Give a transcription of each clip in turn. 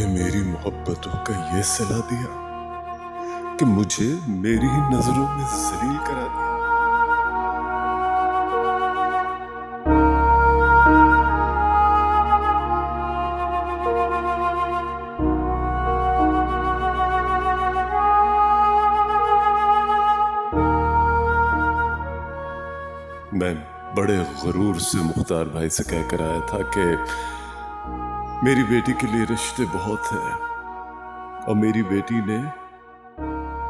ने मेरी मोहब्बतों का ये सिला दिया कि मुझे मेरी ही नजरों में जलील करा दिया। मैं बड़े गुरूर से मुख्तार भाई से कहकर आया था कि मेरी बेटी के लिए रिश्ते बहुत हैं और मेरी बेटी ने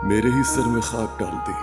मेरे ही सर में खाक डाल दी।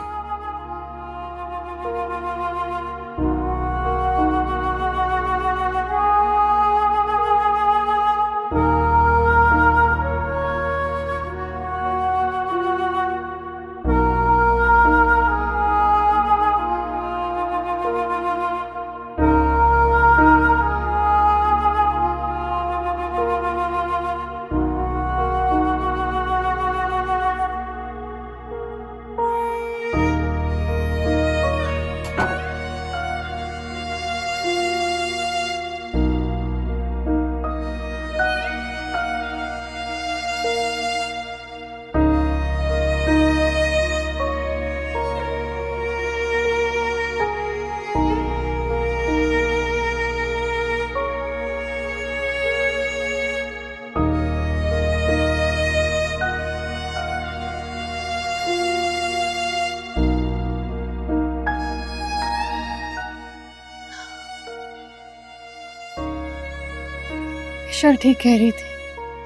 ईश्वर ठीक कह रही थी,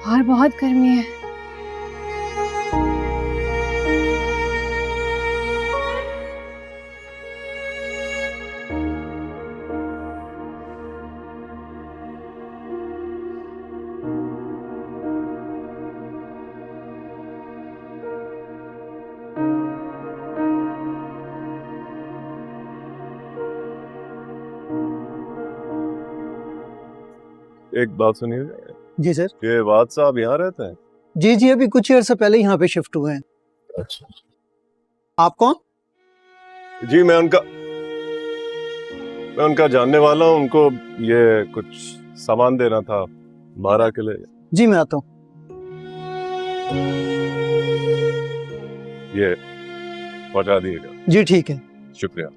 बाहर बहुत गर्मी है। एक बात सुनिए। जी सर। ये वाद साहब यहाँ रहते हैं? जी जी, अभी कुछ अर्से पहले यहाँ पे शिफ्ट हुए हैं। अच्छा। आप कौन? जी मैं उनका जानने वाला हूँ। उनको ये कुछ सामान देना था बारह के लिए। जी मैं आता हूँ। ये पहुँचा दिएगा। जी ठीक है। शुक्रिया।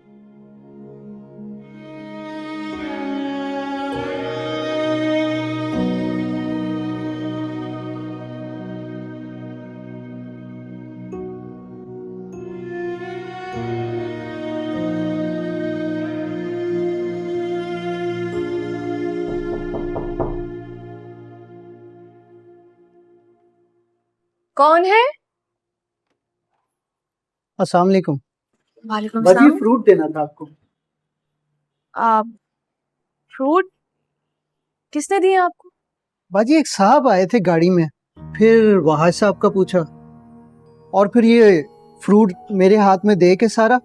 कौन है? अस्सलाम वालेकुम। वालेकुम बाजी सलाम। फ्रूट देना था आपको। फ्रूट किसने दिए आपको? बाजी एक साहब आए थे गाड़ी में, फिर वहाज साहब का पूछा और फिर ये फ्रूट मेरे हाथ में दे के सारा,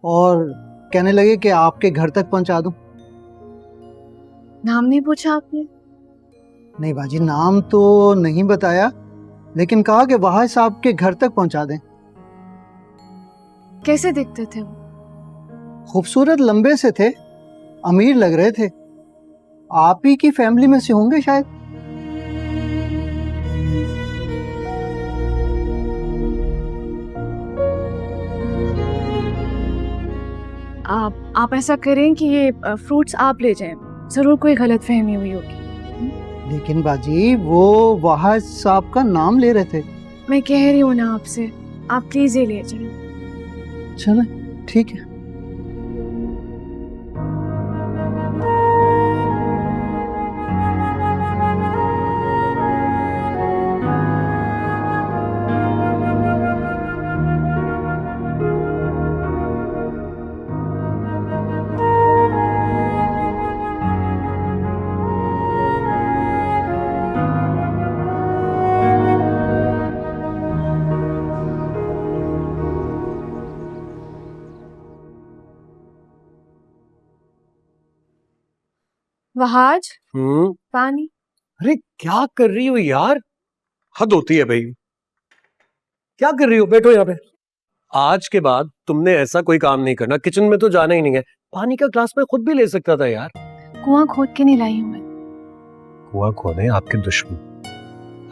और कहने लगे कि आपके घर तक पहुंचा दूं। नाम नहीं पूछा आपने? नहीं बाजी, नाम तो नहीं बताया, लेकिन कहा कि वहाज साहब के घर तक पहुंचा दें। कैसे दिखते थे वो? खूबसूरत, लंबे से थे, अमीर लग रहे थे। आप ही की फैमिली में से होंगे शायद। आप ऐसा करें कि ये फ्रूट्स आप ले जाएं, जरूर कोई गलतफहमी हुई होगी। लेकिन बाजी वो वहाज साहब का नाम ले रहे थे। मैं कह रही हूँ ना आपसे, आप प्लीज ये ले जाएं। चले ठीक है। वहाज, पानी। अरे क्या कर रही हो यार, हद होती है भाई। क्या कर रही हो? बैठो यहाँ पे। आज के बाद तुमने ऐसा कोई काम नहीं करना। किचन में तो जाना ही नहीं है। पानी का ग्लास मैं खुद भी ले सकता था यार। कुआं खोद के नहीं लाई हूं मैं। कुआं खोदे आपके दुश्मन,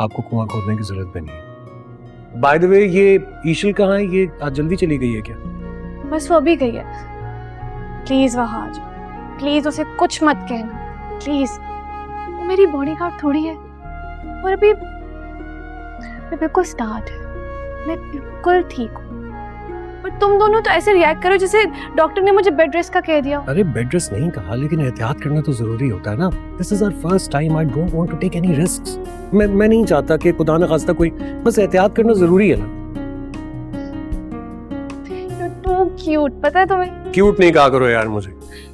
आपको कुआं खोदने की जरूरत भी नहीं है। बाय द वे, ये ईशल कहाँ है? ये आज जल्दी चली गई है क्या? बस वो अभी गई है। प्लीज वहाज, प्लीज उसे कुछ मत कहना, प्लीज। वो मेरी बॉडीगार्ड थोड़ी है। और अभी मैं बिल्कुल स्टार्ट है, मैं बिल्कुल ठीक हूँ। और तुम दोनों तो ऐसे रिएक्ट करो जैसे डॉक्टर ने मुझे बेड रेस्ट का कह दिया। अरे बेड रेस्ट नहीं कहा, लेकिन एहतियात करना तो जरूरी होता है ना। This is our first time, I don't want to take any risks. मैं नहीं चाहता कि खुदा न खास्ता कोई, बस एहतियात करना जरूरी है ना। टू क्यूट, पता है तुम्हें? क्यूट नहीं कहा करो यार मुझे,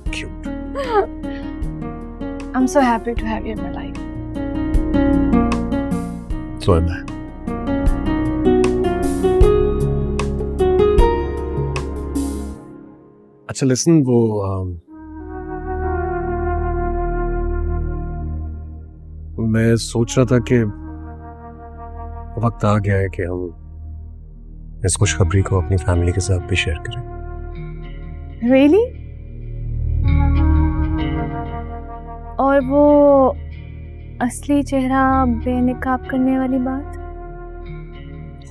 cute. I am so happy to have you in my life. So am I. अच्छा लिसन, वो मैं सोच रहा था कि वक्त आ गया है कि हम इस खुशखबरी को अपनी फैमिली के साथ भी शेयर करें। रियली? और वो असली चेहरा बेनकाब करने वाली बात?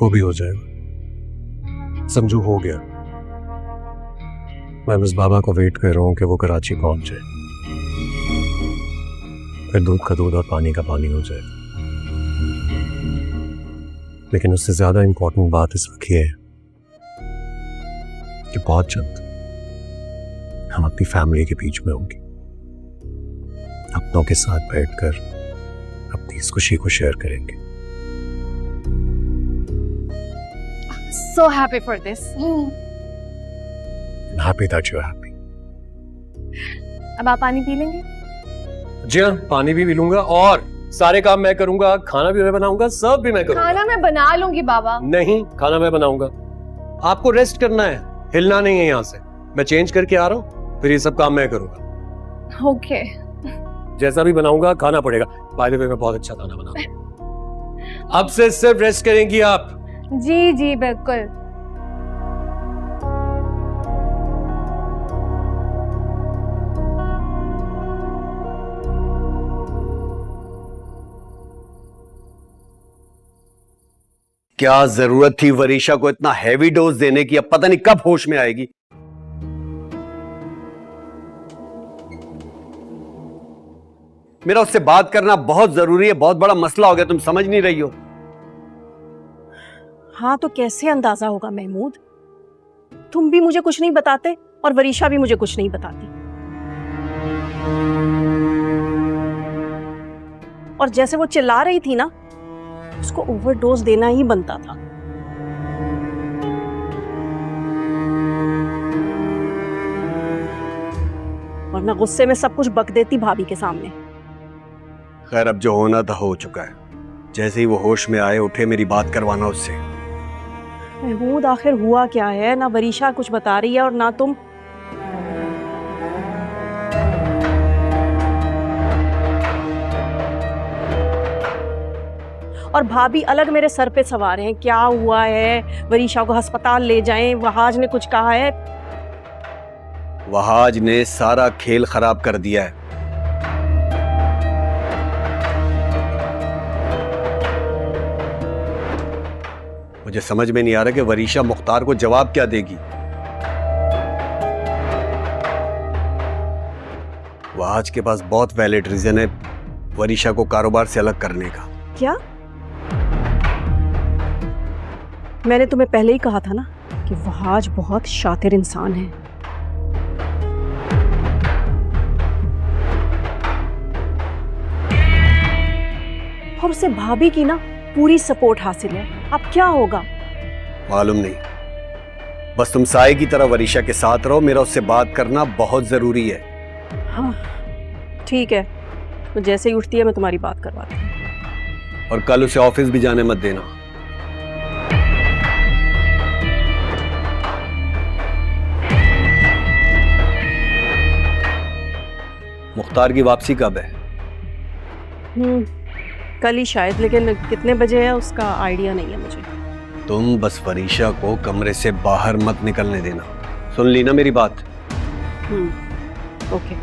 वो भी हो जाएगा, समझो हो गया। मैं बस बाबा को वेट कर रहा हूँ कि वो कराची पहुंच जाए, फिर दूध का दूध और पानी का पानी हो जाए। लेकिन उससे ज्यादा इंपॉर्टेंट बात इस वक्त ये है कि बहुत जल्द हम अपनी फैमिली के बीच में होंगे, अपनों के साथ बैठकर अपनी इस खुशी को शेयर करेंगे। So happy for this. I'm happy that you're happy. अब आप पानी पी लेंगे? जी हाँ, पानी भी पी लूंगा और सारे काम मैं करूंगा, खाना भी मैं बनाऊंगा, सब भी मैं करूंगा। खाना मैं बना लूंगी बाबा। नहीं, खाना मैं बनाऊंगा। आपको रेस्ट करना है, हिलना नहीं है यहाँ से। मैं चेंज करके आ रहा हूँ, फिर ये सब काम मैं करूंगा। ओके। जैसा भी बनाऊंगा खाना पड़ेगा। बाय द वे, मैं बहुत अच्छा खाना बनाता हूँ। अब से सिर्फ रेस्ट करेंगी आप। जी जी बिल्कुल। क्या जरूरत थी वरीशा को इतना हैवी डोज देने की? अब पता नहीं कब होश में आएगी। मेरा उससे बात करना बहुत जरूरी है, बहुत बड़ा मसला हो गया, तुम समझ नहीं रही हो। हाँ तो कैसे अंदाजा होगा महमूद? तुम भी मुझे कुछ नहीं बताते और वरीशा भी मुझे कुछ नहीं बताती। और जैसे वो चिल्ला रही थी ना, उसको ओवरडोज देना ही बनता था। वरना गुस्से में सब कुछ बक देती भाभी के सामने। खैर, अब जो होना था हो चुका है। जैसे ही वो होश में आए उठे, मेरी बात करवाना उससे। महमूद आखिर हुआ क्या है? ना वरीशा कुछ बता रही है और ना तुम। और भाभी अलग मेरे सर पे सवार हैं। क्या हुआ है? वरीशा को अस्पताल ले जाएं, वहाज ने कुछ कहा है? वहाज ने सारा खेल खराब कर दिया है। मुझे समझ में नहीं आ रहा कि वरीशा मुख्तार को जवाब क्या देगी। वहाज के पास बहुत वैलिड रीजन है वरीशा को कारोबार से अलग करने का। क्या? मैंने तुम्हें पहले ही कहा था ना कि वहाज बहुत शातिर इंसान है। और उसे भाभी की ना पूरी सपोर्ट हासिल है। अब क्या होगा मालूम नहीं, बस तुम साए की तरह वरीशा के साथ रहो। मेरा उससे बात करना बहुत जरूरी है। हाँ ठीक है, तो जैसे ही उठती है मैं तुम्हारी बात करवाती हूँ। और कल उसे ऑफिस भी जाने मत देना। मुख्तार की वापसी कब है? कल ही शायद, लेकिन कितने बजे है उसका आइडिया नहीं है मुझे। तुम बस वरीशा को कमरे से बाहर मत निकलने देना। सुन ली ना मेरी बात? ओके।